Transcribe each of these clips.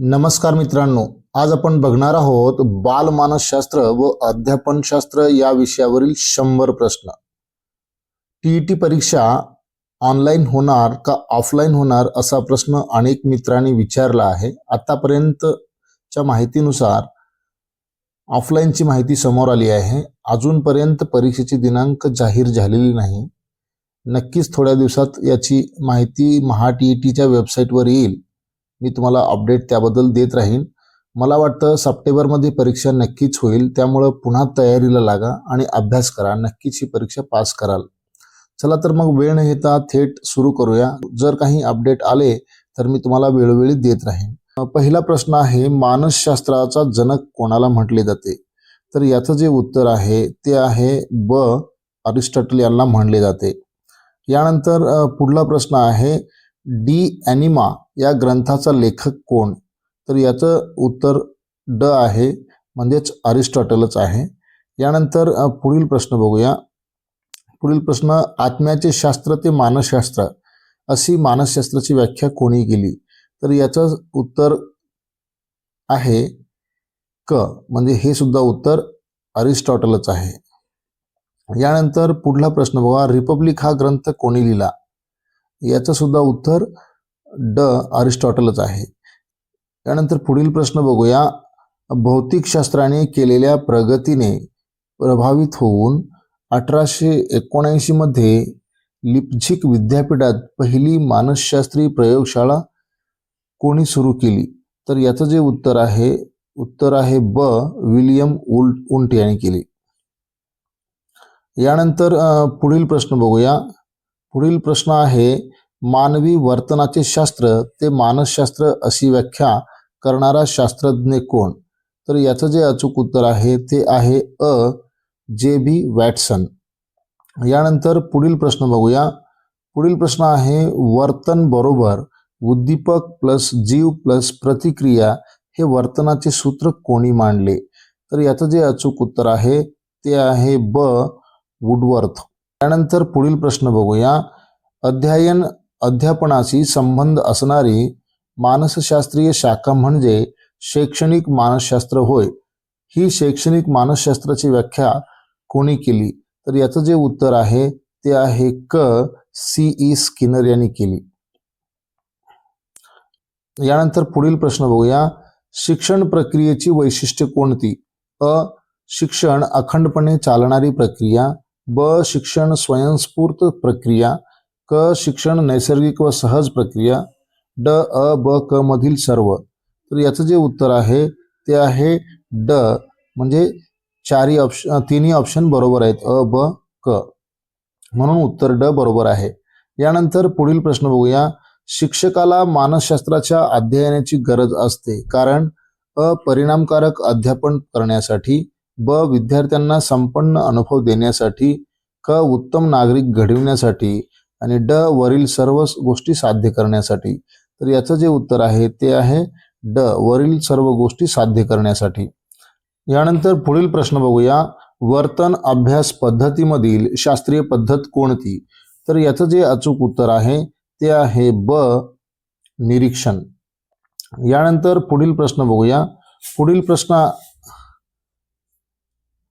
नमस्कार मित्रांनो, आज आपण बघणार आहोत बालमानसशास्त्र व अध्यापनशास्त्र या विषयावरील 100 प्रश्न. टीईटी परीक्षा ऑनलाईन होणार का ऑफलाईन होणार असा प्रश्न अनेक मित्रांनी विचारला आहे. आतापर्यंतच्या माहितीनुसार ऑफलाईनची माहिती समोर आली आहे. अजूनपर्यंत परीक्षेची दिनांक जाहीर झालेली नाही. नक्कीच थोड्या दिवसात याची माहिती महा-टीईटीच्या वेबसाईटवर येईल. मी तुम्हाला अपडेट त्याबद्दल देत राहीन. मला वाटतं सप्टेंबरमध्ये परीक्षा नक्कीच होईल. त्यामुळं पुन्हा तयारीला लागा आणि अभ्यास करा. नक्कीच ही परीक्षा पास कराल. चला तर मग वेळ न घेता थेट सुरू करूया. जर काही अपडेट आले तर मी तुम्हाला वेळोवेळी देत राहीन. पहिला प्रश्न आहे, मानसशास्त्राचा जनक कोणाला म्हटले जाते? तर याचं जे उत्तर आहे ते आहे ब. अरिस्टॉटल यांना म्हणले जाते. यानंतर पुढला प्रश्न आहे, डी ॲनिमा या ग्रंथाचा लेखक कोण? तर याचं उत्तर ड आहे, म्हणजेच अरिस्टॉटलच आहे. यानंतर पुढील प्रश्न बघूया. पुढील प्रश्न, आत्म्याचे शास्त्र ते मानसशास्त्र अशी मानसशास्त्राची व्याख्या कोणी केली? तर याचं उत्तर आहे क, म्हणजे हे सुद्धा उत्तर अरिस्टॉटलच आहे. यानंतर पुढला प्रश्न बघा, रिपब्लिक हा ग्रंथ कोणी लिहिला? याचं सुद्धा उत्तर ड. अरिस्टॉटलच आहे. त्यानंतर पुढील प्रश्न बघूया, भौतिकशास्त्राने केलेल्या प्रगतीने प्रभावित होऊन 1879 मध्ये लिप्झिग विद्यापीठात पहिली मानसशास्त्री प्रयोगशाळा कोणी सुरू केली? तर याचं जे उत्तर आहे ब. विल्यम वुंट यांनी केली. यानंतर पुढील प्रश्न बघूया. पुढील प्रश्न आहे, मानवी वर्तनाचे शास्त्र ते मानसशास्त्र अशी व्याख्या करणारा शास्त्रज्ञ कोण? तर याचं जे अचूक उत्तर आहे ते आहे अ. जे.बी. वॅटसन. यानंतर पुढील प्रश्न बघूया. पुढील प्रश्न आहे, वर्तन बरोबर उद्दीपक प्लस जीव प्लस प्रतिक्रिया हे वर्तनाचे सूत्र कोणी मांडले? तर याचं जे अचूक उत्तर आहे ते आहे ब. वुडवर्थ. त्यानंतर पुढील प्रश्न बघूया. अध्यापनाशी संबंध असणारी मानसशास्त्रीय शाखा म्हणजे शैक्षणिक मानसशास्त्र होय. ही शैक्षणिक मानसशास्त्राची व्याख्या कोणी केली? तर याचं जे उत्तर आहे ते आहे क. सी.ई. स्किनर यांनी केली. यानंतर पुढील प्रश्न बघूया. शिक्षण प्रक्रियेची वैशिष्ट्ये कोणती? अ. शिक्षण अखंडपणे चालणारी प्रक्रिया. ब. शिक्षण स्वयंस्फूर्त प्रक्रिया. क. शिक्षण नैसर्गिक व सहज प्रक्रिया. ड. अ, ब, क मधील सर्व. तर याचं जे उत्तर आहे ते आहे ड, म्हणजे तिन्ही ऑप्शन बरोबर आहेत, अ, ब, क. म्हणून उत्तर ड बरोबर आहे. यानंतर पुढील प्रश्न बघूया. शिक्षकाला मानसशास्त्राच्या अध्ययनाची गरज असते कारण अ. परिणामकारक अध्यापन करण्यासाठी. ब. विद्यार्थ्यांना संपन्न अनुभव देण्यासाठी. क. उत्तम नागरिक घडविण्यासाठी. आणि ड. वरील सर्व गोष्टी साध्य करण्यासाठी. तर याचं जे उत्तर आहे ते आहे ड. वरील सर्व गोष्टी साध्य करण्यासाठी. यानंतर पुढील प्रश्न बघूया. वर्तन अभ्यास पद्धतीमधील शास्त्रीय पद्धत कोणती? तर याचं जे अचूक उत्तर आहे ते आहे ब. निरीक्षण. यानंतर पुढील प्रश्न बघूया. पुढील प्रश्न,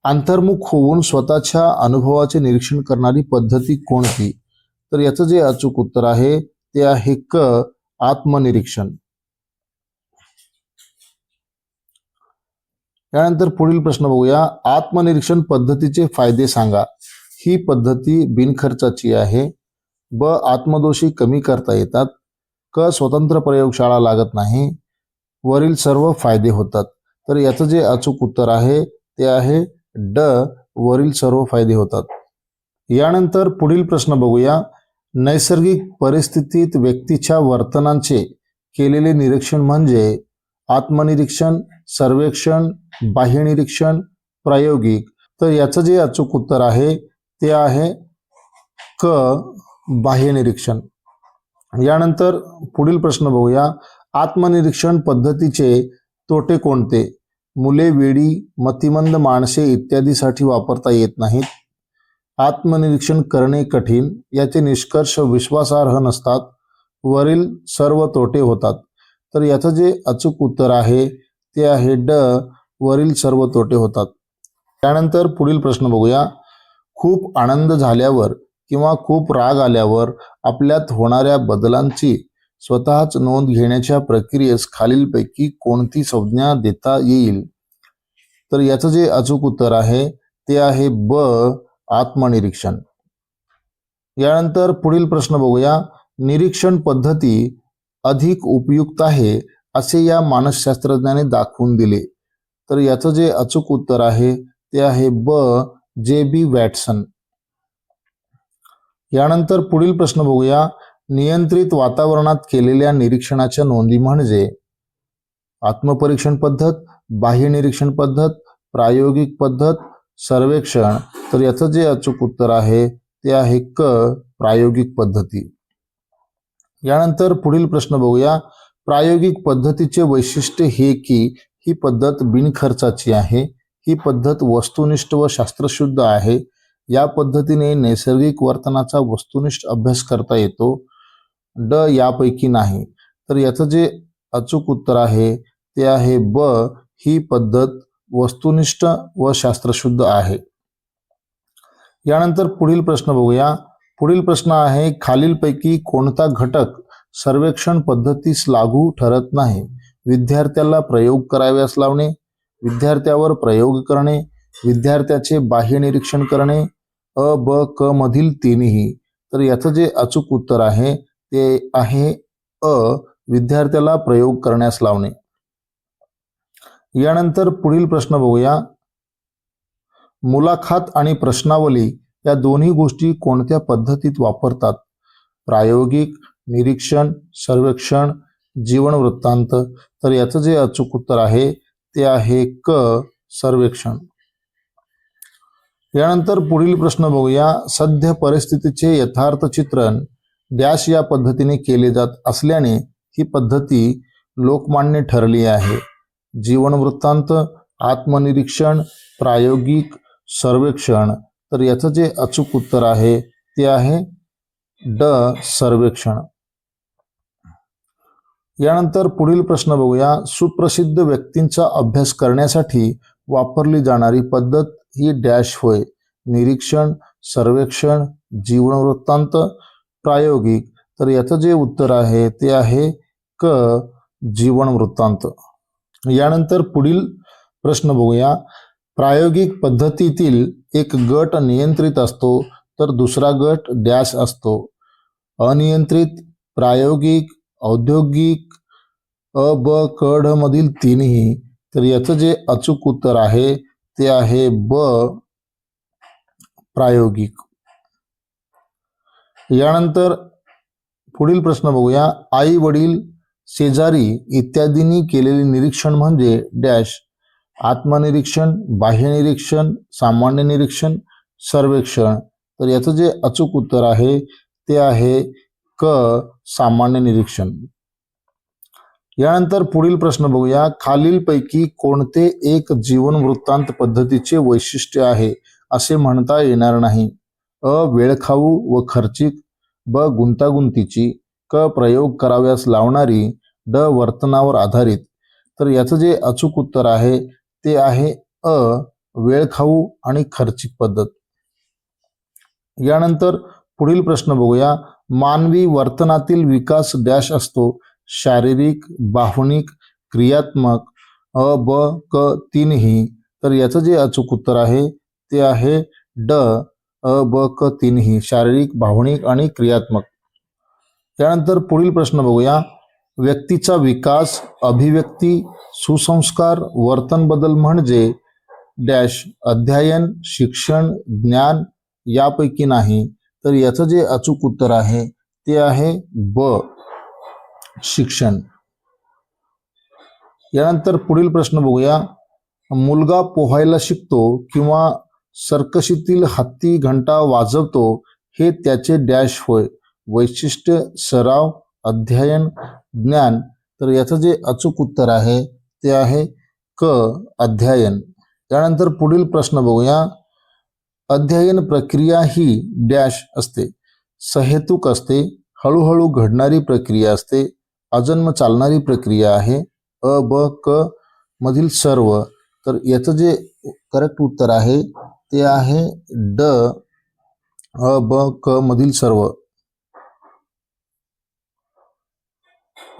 अंतर्मुख होऊन स्वतःच्या अनुभवाचे निरीक्षण करणारी पद्धती कोणती? तर याचं जे अचूक उत्तर आहे ते आहे क. आत्मनिरीक्षण. यानंतर पुढील प्रश्न बघूया. आत्मनिरीक्षण पद्धतीचे फायदे सांगा. ही पद्धती बिनखर्चाची आहे. ब. आत्मदोषी कमी करता येतात. क. स्वतंत्र प्रयोगशाळा लागत नाही. वरील सर्व फायदे होतात. तर याचं जे अचूक उत्तर आहे ते आहे ड. वरील सर्व फायदे होतात. यानंतर पुढील प्रश्न बघूया. नैसर्गिक परिस्थितीत व्यक्तीच्या वर्तनाचे केलेले निरीक्षण म्हणजे आत्मनिरीक्षण, सर्वेक्षण, बाह्यनिरीक्षण, प्रायोगिक. तर याचं जे अचूक उत्तर आहे ते आहे क. बाह्यनिरीक्षण. यानंतर पुढील प्रश्न बघूया. आत्मनिरीक्षण पद्धतीचे तोटे कोणते? मुले, वेडी, मतिमंद माणसे इत्यादीसाठी वापरता येत नाहीत. आत्मनिरीक्षण करणे कठीण. याचे निष्कर्ष विश्वासार्ह नसतात. वरील सर्व तोटे होतात. तर याचं जे अचूक उत्तर आहे ते आहे ड, वरील सर्व तोटे होतात. त्यानंतर पुढील प्रश्न बघूया. खूप आनंद झाल्यावर किंवा खूप राग आल्यावर आपल्यात होणाऱ्या बदलांची स्वतःच नोंद घेण्याच्या प्रक्रियेस खालीलपैकी कोणती संज्ञा देता येईल? तर याचं जे अचूक उत्तर आहे ते आहे ब, आत्मनिरीक्षण. यानंतर पुढील प्रश्न बघूया. निरीक्षण पद्धती अधिक उपयुक्त आहे असे या मानसशास्त्रज्ञाने दाखवून दिले. तर याचं जे अचूक उत्तर आहे ते आहे ब, जे बी वॅटसन. यानंतर पुढील प्रश्न बघूया. नियंत्रित वातावरणात केलेल्या निरीक्षणाच्या नोंदी म्हणजे आत्मपरीक्षण पद्धत, बाह्य निरीक्षण पद्धत, प्रायोगिक पद्धत, सर्वेक्षण. तर याचं जे अचूक उत्तर आहे ते आहे क, प्रायोगिक पद्धती. यानंतर पुढील प्रश्न बघूया. प्रायोगिक पद्धतीचे वैशिष्ट्य हे की ही पद्धत बिनखर्चाची आहे, ही पद्धत वस्तुनिष्ठ व शास्त्रशुद्ध आहे, या पद्धतीने नैसर्गिक वर्तनाचा वस्तुनिष्ठ अभ्यास करता येतो. ड, यापैकी नाही. तर याचं जे अचूक उत्तर आहे ते आहे ब, ही पद्धत वस्तुनिष्ठ व शास्त्रशुद्ध आहे. यानंतर पुढील प्रश्न बघूया. पुढील प्रश्न आहे खालीलपैकी कोणता घटक सर्वेक्षण पद्धतीस लागू ठरत नाही? विद्यार्थ्याला प्रयोग कराव्यास लावणे, विद्यार्थ्यावर प्रयोग करणे, विद्यार्थ्याचे बाह्य निरीक्षण करणे, अ, ब, क मधील तिन्ही. तर याचं जे अचूक उत्तर आहे ते आहे अ, विद्यार्थ्याला प्रयोग करण्यास लावणे. यानंतर पुढील प्रश्न बघूया. मुलाखत आणि प्रश्नावली या दोन्ही गोष्टी कोणत्या पद्धतीत वापरतात? प्रायोगिक, निरीक्षण, सर्वेक्षण, जीवन वृत्तांत. तर याचं जे अचूक उत्तर आहे ते आहे क, सर्वेक्षण. यानंतर पुढील प्रश्न बघूया. सध्या परिस्थितीचे यथार्थ चित्रण डॅश या पद्धतीने केले जात असल्याने ही पद्धती लोकमान्य ठरली आहे. जीवन वृत्तांत, आत्मनिरीक्षण, प्रायोगिक, सर्वेक्षण. तर याचं जे अचूक उत्तर आहे ते आहे ड, सर्वेक्षण. यानंतर पुढील प्रश्न बघूया. सुप्रसिद्ध व्यक्तींचा अभ्यास करण्यासाठी वापरली जाणारी पद्धत ही डॅश होय. निरीक्षण, सर्वेक्षण, जीवन वृत्तांत, प्रायोगिक. तर याचं जे उत्तर आहे ते आहे क, जीवन वृत्तांत. यानंतर पुढील प्रश्न बघूया. प्रायोगिक पद्धतीतील एक गट नियंत्रित असतो तर दुसरा गट डॅश असतो. अनियंत्रित, प्रायोगिक, औद्योगिक, अ, ब, क, ड मधील तिन्ही. तर याचं जे अचूक उत्तर आहे ते आहे ब, प्रायोगिक. यानंतर पुढील प्रश्न बघूया. आई वडील, शेजारी इत्यादींनी केलेले निरीक्षण म्हणजे डॅश. आत्मनिरीक्षण, बाह्य निरीक्षण, सामान्य निरीक्षण, सर्वेक्षण. तर याचं जे अचूक उत्तर आहे ते आहे क, सामान्य निरीक्षण. यानंतर पुढील प्रश्न बघूया. खालीलपैकी कोणते एक जीवन वृत्तांत पद्धतीचे वैशिष्ट्य आहे असे म्हणता येणार नाही? अ, वेळखाऊ व खर्चिक, ब, गुंतागुंतीची, क, प्रयोग कराव्यास लावणारी, ड, वर्तनावर आधारित. तर याचं जे अचूक उत्तर आहे ते आहे अ, वेळखाऊ आणि खर्चिक पद्धत. यानंतर पुढील प्रश्न बघूया. मानवी वर्तनातील विकास डॅश असतो. शारीरिक, भावनिक, क्रियात्मक, अ, ब, क तीनही. तर याचं जे अचूक उत्तर आहे ते आहे ड, अ, ब, क तीनही, शारीरिक, भावनिक आणि क्रियात्मक. त्यानंतर पुढील प्रश्न बघूया. व्यक्तीचा विकास, अभिव्यक्ती, सुसंस्कार, वर्तन बदल म्हणजे डॅश. अध्ययन, शिक्षण, ज्ञान, यापैकी नाही. तर याचं जे अचूक उत्तर आहे ते आहे ब, शिक्षण. यानंतर पुढील प्रश्न बघूया. मुलगा पोहायला शिकतो किंवा सर्कशीतील हत्ती घंटा वाजवतो हे त्याचे डॅश होय. वैशिष्ट्य, सराव, अध्ययन, ज्ञान. तर याचं जे अचूक उत्तर आहे ते आहे क, अध्ययन. त्यानंतर पुढील प्रश्न बघूया. अध्ययन प्रक्रिया ही डॅश असते. सहेतुक असते, हळूहळू घडणारी प्रक्रिया असते, अजन्म चालणारी प्रक्रिया आहे. अ ब क मधील सर्व. तर याचं जे करेक्ट उत्तर आहे ते आहे ड अ ब क मधील सर्व.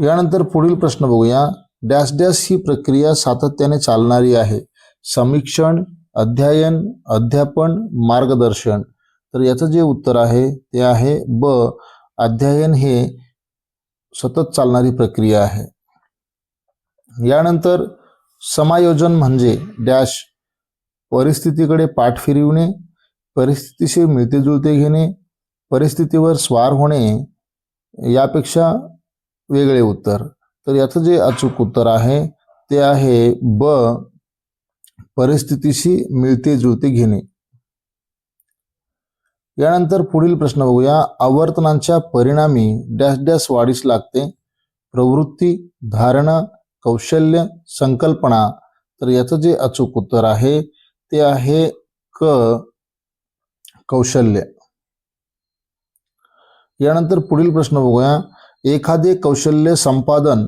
यानंतर पुढील प्रश्न बघूया. डॅश डॅश ही प्रक्रिया सातत्याने चालणारी आहे. समीक्षण, अध्ययन, अध्यापन, मार्गदर्शन. तर याचं जे उत्तर आहे ते आहे ब अध्ययन हे सतत चालणारी प्रक्रिया आहे. यानंतर समायोजन म्हणजे डॅश परिस्थितीकडे पाठ फिरविणे, परिस्थितीशी मिळते जुळते घेणे, परिस्थितीवर स्वार होणे यापेक्षा वेगळे उत्तर. तर याचं जे अचूक उत्तर आहे ते आहे ब परिस्थितीशी मिळते जुळते घेणे. यानंतर पुढील प्रश्न बघूया. आवर्तनांच्या परिणामी डॅश डॅश वाढीस लागते. प्रवृत्ती, धारणा, कौशल्य, संकल्पना. तर याचं जे अचूक उत्तर आहे ते आहे क कौशल्य. यानंतर पुढील प्रश्न बघूया. एखादे कौशल्य संपादन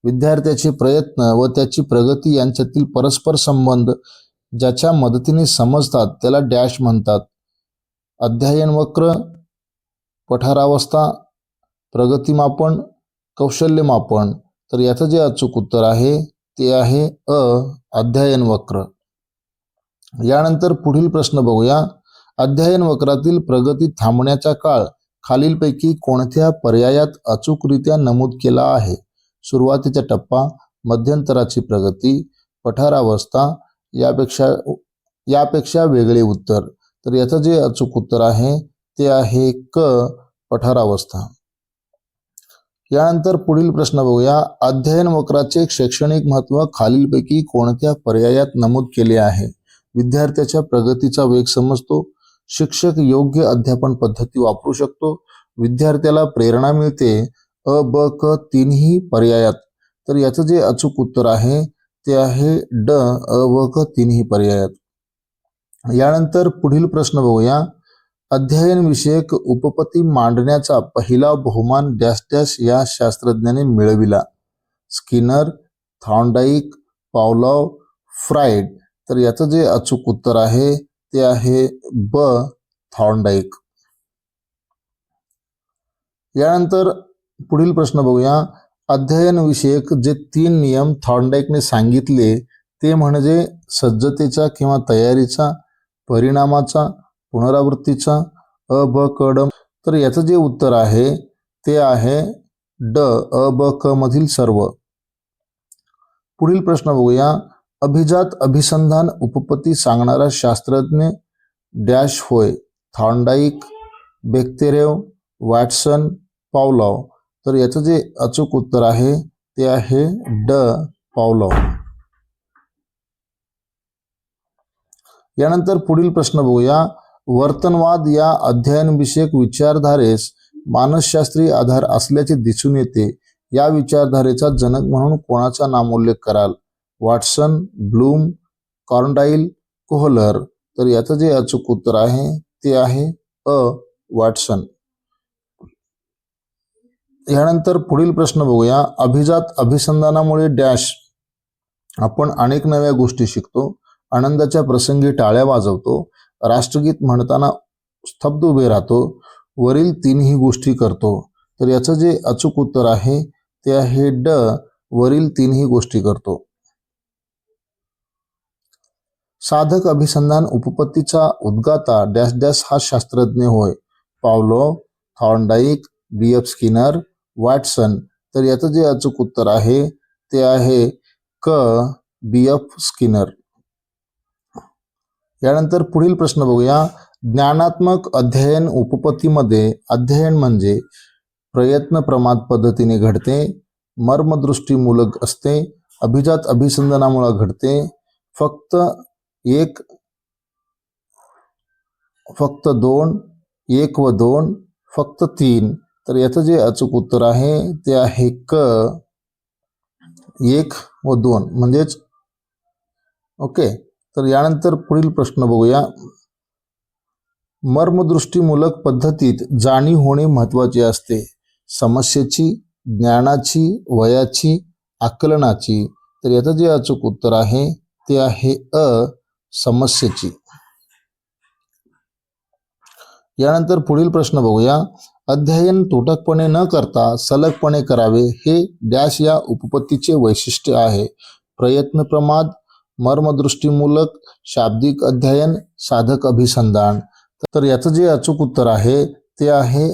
विद्यार्थ्याचे प्रयत्न व त्याची प्रगती यांच्यातील परस्पर संबंध ज्याच्या मदतीने समजतात त्याला डॅश म्हणतात. अध्ययन वक्र, पठारावस्था, प्रगतीमापन, कौशल्यमापन. तर याचं जे अचूक उत्तर आहे ते आहे अ अध्ययन वक्र. यानंतर पुढील प्रश्न बघूया. अध्ययन वक्रातील प्रगती थांबण्याचा काळ खालीलपैकी कोणत्या पर्यायात अचूकरित्या नमूद केला आहे? सुरुवातीचा टप्पा, मध्यंतराची प्रगती, पठारावस्था, यापेक्षा वेगळे उत्तर. तर याचं जे अचूक उत्तर आहे ते आहे क पठारावस्था. यानंतर पुढील प्रश्न बघूया. अध्ययन वक्राचे शैक्षणिक महत्त्व खालीलपैकी कोणत्या पर्यायात नमूद केले आहे? विद्यार्थ्याच्या प्रगतीचा वेग समजतो, शिक्षक योग्य अध्यापन पद्धती वापरू शकतो, विद्यार्थ्याला प्रेरणा मिळते, अ ब क तिन्ही पर्यायात. तर याचं जे अचूक उत्तर आहे ते आहे ड अ ब क तिन्ही पर्यायात. यानंतर पुढील प्रश्न बघूया. अध्ययन विषयक उपपत्ती मांडण्याचा पहिला बहुमान डॅश डॅश या शास्त्रज्ञाने मिळविला? Skinner, Thorndike, Pavlov, Freud. तर याचं जे अचूक उत्तर आहे ते आहे ब थॉर्नडाईक. यानंतर पुढील प्रश्न बघूया. अध्ययन विषयक जे 3 नियम थॉर्नडाईकने सांगितले ते म्हणजे सज्जतेचा किंवा तयारीचा, परिणामाचा, पुनरावृत्तीचा, अ ब क ड. तर याचं जे उत्तर आहे ते आहे ड अ ब क मधील सर्व. पुढील प्रश्न बघूया. अभिजात अभिसंधान उपपत्ती सांगणारा शास्त्रज्ञ डॅश होय? Thorndike, Bekhterev, Watson, Pavlov. तर याचं जे अचूक उत्तर आहे ते आहे ड पावलॉव. यानंतर पुढील प्रश्न बघूया. वर्तनवाद या अध्ययन विषयक विचारधारेस मानसशास्त्रीय आधार असल्याचे दिसून येते. या विचारधारेचा जनक म्हणून कोणाचा नामोल्लेख कराल? वॉटसन, ब्लूम, कॉर्नडाईल, कोहलर. तर याचं जे अचूक उत्तर आहे ते आहे अ वॉटसन. यानंतर पुढील प्रश्न बघूया. अभिजात अभिसंधानामुळे डॅश आपण अनेक नव्या गोष्टी शिकतो, आनंदाच्या प्रसंगी टाळ्या वाजवतो, राष्ट्रगीत म्हणताना स्तब्ध उभे राहतो, वरील तीनही गोष्टी करतो. तर याचं जे अचूक उत्तर आहे ते आहे ड वरील तीनही गोष्टी करतो. साधक अभिसंधान उपपत्तीचा उद्गाता डॅश डॅश हा शास्त्रज्ञ होय? पावलोव, थॉर्नडाईक, बी एफ स्किनर, वॅटसन. तर याचं जे अचूक उत्तर आहे ते आहे क बी एफ स्किनर. यानंतर पुढील प्रश्न बघूया. ज्ञानात्मक अध्ययन उपपत्तीमध्ये अध्ययन म्हणजे प्रयत्न प्रमाद पद्धतीने घडते, मर्मदृष्टीमूलक असते, अभिजात अभिसंधानामुळे घडते, फक्त दोन, एक व दोन, फक्त तीन. तर याचं जे अचूक उत्तर आहे ते आहे क एक व दोन म्हणजेच ओके. तर यानंतर पुढील प्रश्न बघूया. मर्मदृष्टीमूलक पद्धतीत जाणीव होणे महत्त्वाचे असते. समस्येची, ज्ञानाची, वयाची, आकलनाची. तर याचं जे अचूक उत्तर आहे ते आहे समस्येची. यानंतर पुढील प्रश्न बघूया. अध्ययन तुटकपणे न करता सलगपणे करावे हे डॅश या उपपत्तीचे वैशिष्ट्य आहे. प्रयत्नप्रमाद, मर्मदृष्टीमूलक, शाब्दिक अध्ययन, साधक अभिसंधान. तर याचं जे अचूक उत्तर आहे ते आहे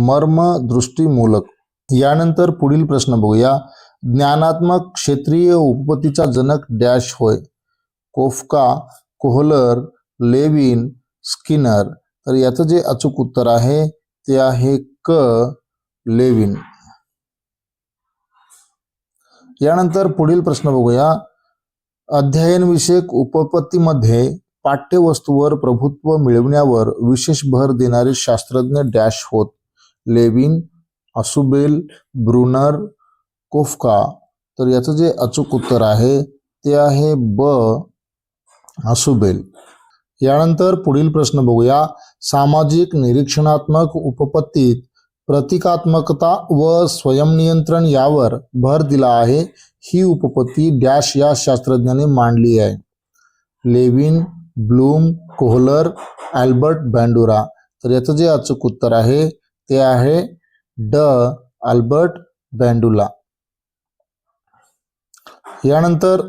मर्मदृष्टीमूलक. यानंतर पुढील प्रश्न बघूया. ज्ञानात्मक क्षेत्रीय उपपत्तीचा जनक डॅश होय. कोफ्का, कोहलर, लेविन, स्किनर. तर याचं जे अचूक उत्तर आहे ते आहे लेविन. यानंतर पुढील प्रश्न बघूया. अध्ययनविषयक उपपत्तीमध्ये पाठ्यवस्तूवर प्रभुत्व मिळवण्यावर विशेष भर देणारे शास्त्रज्ञ डॅश होत. Lewin, Ausubel, Bruner, Koffka. तर याचं जे अचूक उत्तर आहे ते आहे असुबेल. यानंतर पुढील प्रश्न बघूया. सामाजिक निरीक्षणात्मक उपपत्तीत प्रतिकात्मकता व स्वयंनियंत्रण यावर भर दिला आहे. ही उपपत्ती डॅश या शास्त्रज्ञाने मांडली आहे. Lewin, Bloom, Kohler, Albert Bandura. तर याचं जे अचूक उत्तर आहे ते आहे अल्बर्ट बँडुला. यानंतर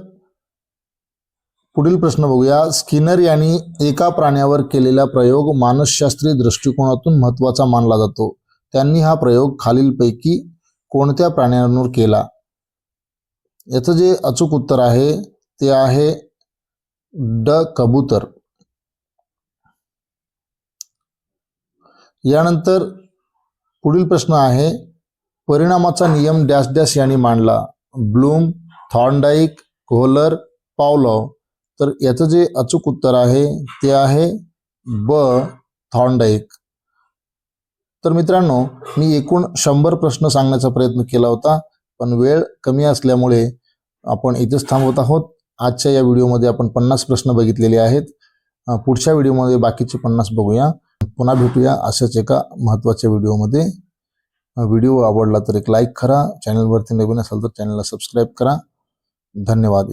पुढील प्रश्न बघूया. स्किनर यांनी एका प्राण्यावर केलेला प्रयोग मानसशास्त्रीय दृष्टिकोनातून महत्त्वाचा मानला जातो. त्यांनी हा प्रयोग खालीलपैकी कोणत्या प्राण्यावर केला? याचं जे अचूक उत्तर आहे ते आहे कबूतर. यानंतर पुढील प्रश्न आहे. परिणामाचा नियम डॅश डॅश यांनी मांडला. Bloom, Thorndike, Kohler, Pavlov. तर याचं जे अचूक उत्तर आहे ते आहे थॉर्नडाईक. तर मित्रांनो, मी एकूण 100 प्रश्न सांगण्याचा प्रयत्न केला होता, पण वेळ कमी असल्यामुळे आपण इथेच थांबवत आहोत. आजच्या या व्हिडिओमध्ये आपण 50 प्रश्न बघितलेले आहेत. पुढच्या व्हिडिओमध्ये बाकीचे 50 बघूया. पुन्हा भेटूया अशाच एका महत्त्वाच्या व्हिडिओमध्ये. व्हिडिओ आवडला तर एक लाईक करा. चॅनलवरती नवीन असाल तर चॅनलला सबस्क्राईब करा. धन्यवाद.